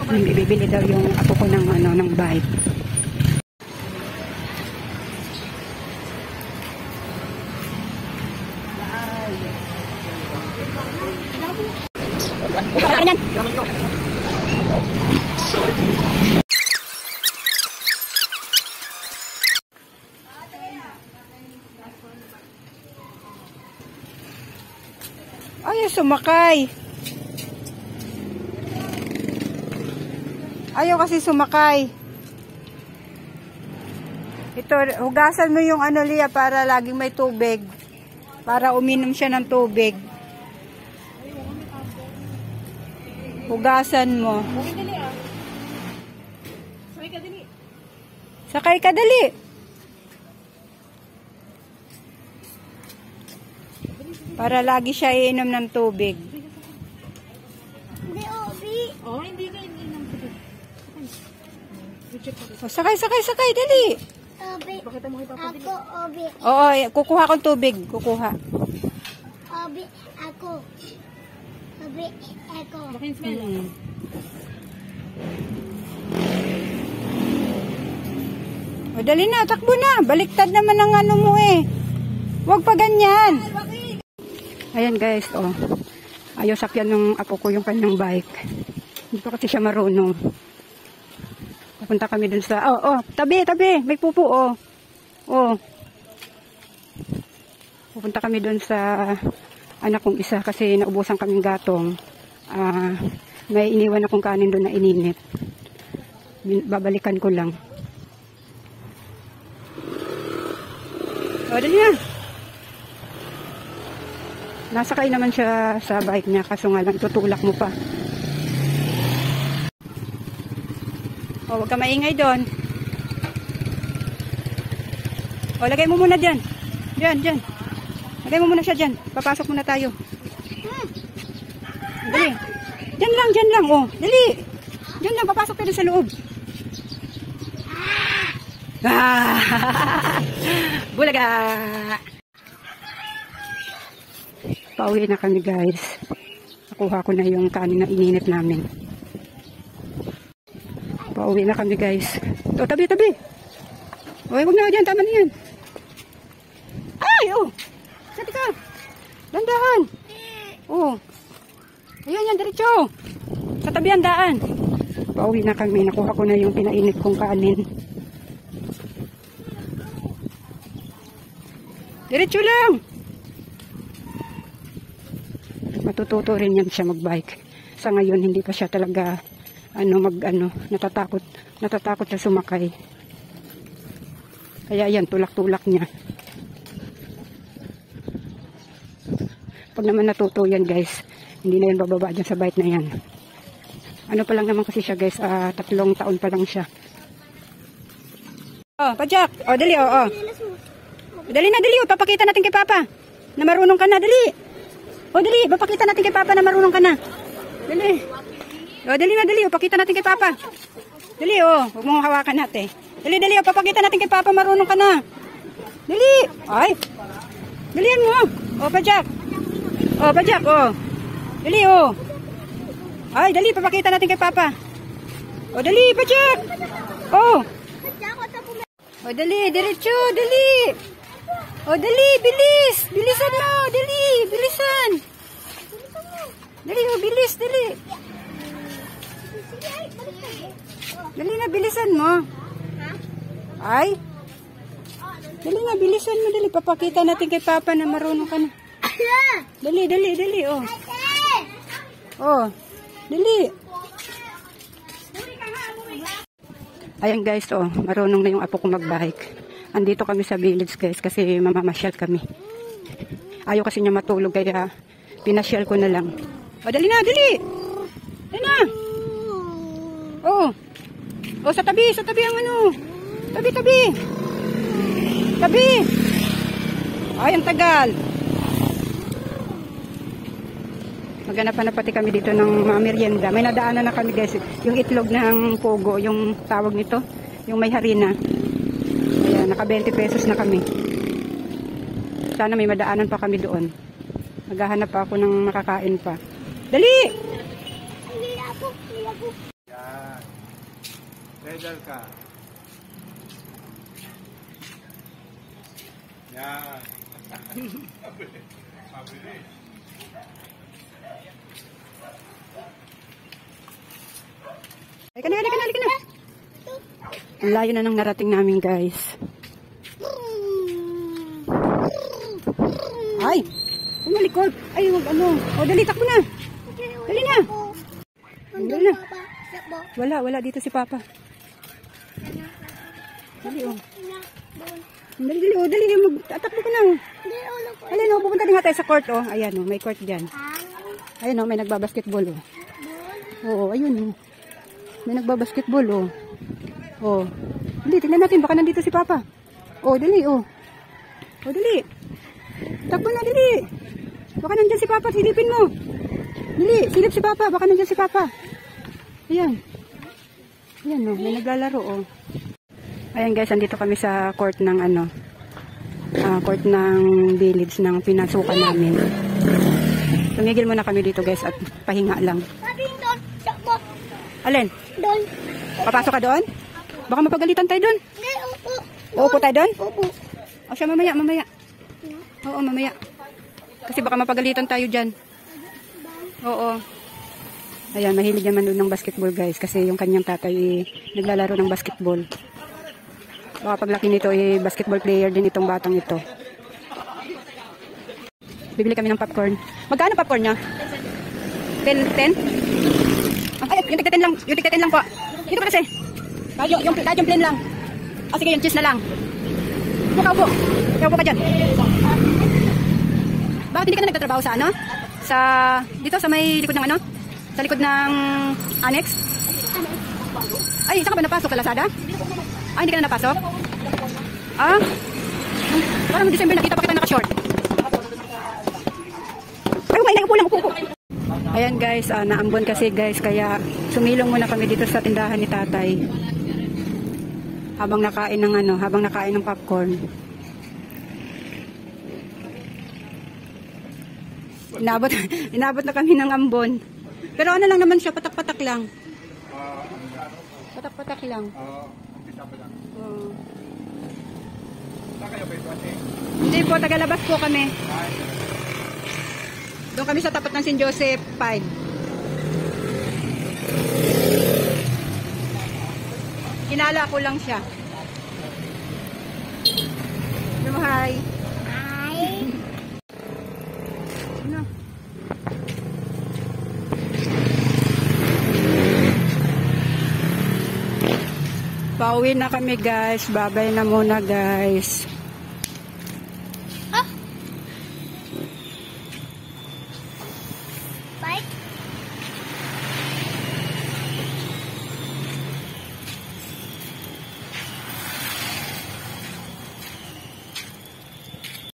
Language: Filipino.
Bibili daw yung apo ko ng ano, ng bike. Ay, sumakay. Ayaw kasi sumakay. Ito, hugasan mo yung ano, Lia, para laging may tubig. Para uminom siya ng tubig. Hugasan mo. Sakay ka, dali. Para lagi siya iinom ng tubig. Oh, hindi ka iinom ng tubig. Oh, sakay, dali. Bakit mo ipapabili? Ako, Obi. Oo, kukuha kong tubig. Kukuha. Obi, ako. Obi, ako. O, dali na, takbo na. Baliktad naman ang ano mo eh. Huwag pa ganyan. Ayan guys, oh. Ayaw sakyan ng apo ko yung kanyang bike. Hindi pa kasi siya marunong. Pupunta kami dun sa, tabi, may pupo, oh. Pupunta kami dun sa anak kong isa kasi naubusan kaming gatong. May iniwan akong kanin dun na ininit. Babalikan ko lang. O, dali na. Nasakay naman siya sa bike niya, kaso nga lang tutulak mo pa. O, huwag ka maingay doon. O, lagay mo muna dyan. Dyan. Lagay mo muna siya dyan. Papasok muna tayo. Dali. Dyan lang, o. Dali. Dyan lang, papasok tayo sa loob. Bulaga! Pauwi na kami guys. Nakuha ko na yung kanin na ininit namin. Pauwi na kami guys. O, tabi. O, huwag na dyan. Tama na yan. Ay, Sati ka. Dandahan. O. Ayan yan, diretso. Sa tabi ang daan. Pauwi na kami. Nakuha ko na yung pinainit kong kanin. Diretso lang. Matututo rin yan siya magbike. Sa ngayon, hindi pa siya talaga natatakot siya sumakay. Kaya yan, tulak-tulak niya. Pag naman natuto yan guys, hindi na yan bababa dyan sa bike na yan. Ano pa lang naman kasi siya guys, 3 taon pa lang siya. Pajak! Dali, Dali na, papakita natin kay Papa na marunong ka na, dali. Dali, papakita natin kay Papa na marunong ka na. Dali. Dali, papakita natin kay Papa. Dali, huwag mong hawakan natin. Dali, papakita natin kay Papa marunong ka na. Dali. Ay. Dalian mo. Pajak. Dali, Ay, dali, papakita natin kay Papa. Dali, Pajak. Dali, diretso, dali. Dali, bilis. Bilisan mo, dali, bilisan. Dali, bilis, dali. Dali na, bilisan mo. Ay. Dali na, bilisan mo, dali. Papakita natin kay Papa na marunong ka na. Dali, dali. Dali. Ayan guys, marunong na yung apo ko magbike. Andito kami sa village guys kasi mamamasyal kami. Ayaw kasi niya matulog kaya pinasyal ko na lang. Dali na. Dali na. Sa tabi ang ano. Tabi. Ay, ang tagal. Maghanap na pati kami dito ng mga merienda. May nadaanan na kami guys. Yung itlog ng pogo, yung tawag nito, yung may harina. Ayan, naka 20 pesos na kami. Sana may madaanan pa kami doon. Maghahanap pa ako ng makakain pa. Dali! Pedal ka. Yan. Mabilis. Halika na, halika na, halika na. Ang layo na nang narating namin, guys. Ay! Umalikot. Ay, wag ano. O, dali, takbo na. Dali na. Dali na. Wala dito si Papa. Dali, o. Dali, mag-atakbo ka na. Alin, o, pupunta din nga tayo sa court, o. Ayan, o, may court dyan. Ayan, o, may nagbabasketball, o. Oo, ayun, o. May nagbabasketball, o. O. Dali, tingnan natin, baka nandito si Papa. O, dali, o. O, dali. Takbo na, dali. Baka nandyan si Papa, silipin mo. Dali, silip si Papa, baka nandyan si Papa. Ayan. Ayan, o, may naglalaro, o. Ayan guys, andito kami sa court ng ano, court ng village ng pinasukan namin. Tumigil muna kami dito guys at pahinga lang. Alin? Doon. Papasok ka doon? Baka mapagalitan tayo doon. Hindi, upo. Uupo tayo doon? Upo. O siya, mamaya. Oo, mamaya. Kasi baka mapagalitan tayo dyan. Oo. Ayan, mahilig naman doon ng basketball guys. Kasi yung kanyang tatay naglalaro ng basketball. Baka paglaki nito, basketball player din itong batang ito. Bibili kami ng popcorn. Magkano popcorn niya? 10? Ay, yung tigta 10 lang. Yung tigta 10 lang po. Dito pa kasi. Yung plain lang. O sige, yung cheese na lang. Upo. Upo ka dyan. Bakit hindi ka na nagtatrabaho sa ano? Dito sa may likod ng ano? Sa likod ng annex? Ay, saan ka ba napasok? Sa Lazada? Ah, hindi ka na napasok? Ah? Parang December nakita pa kita naka-short. Ay, may upo lang, upo. Ayan guys, naambon kasi guys, kaya sumilong muna kami dito sa tindahan ni tatay. Habang nakain ng popcorn. Inabot na kami ng ambon. Pero ano lang naman siya, patak-patak lang. Patak-patak lang. Umpisa pa lang. Oo. Saan kayo ba ito ate? Hindi po, tagalabas po kami. Doon kami sa tapat ng St. Joseph 5. Kinala ko lang siya. Hello, hi. Hi. Ano? Pauwi na kami guys. Babay na muna guys.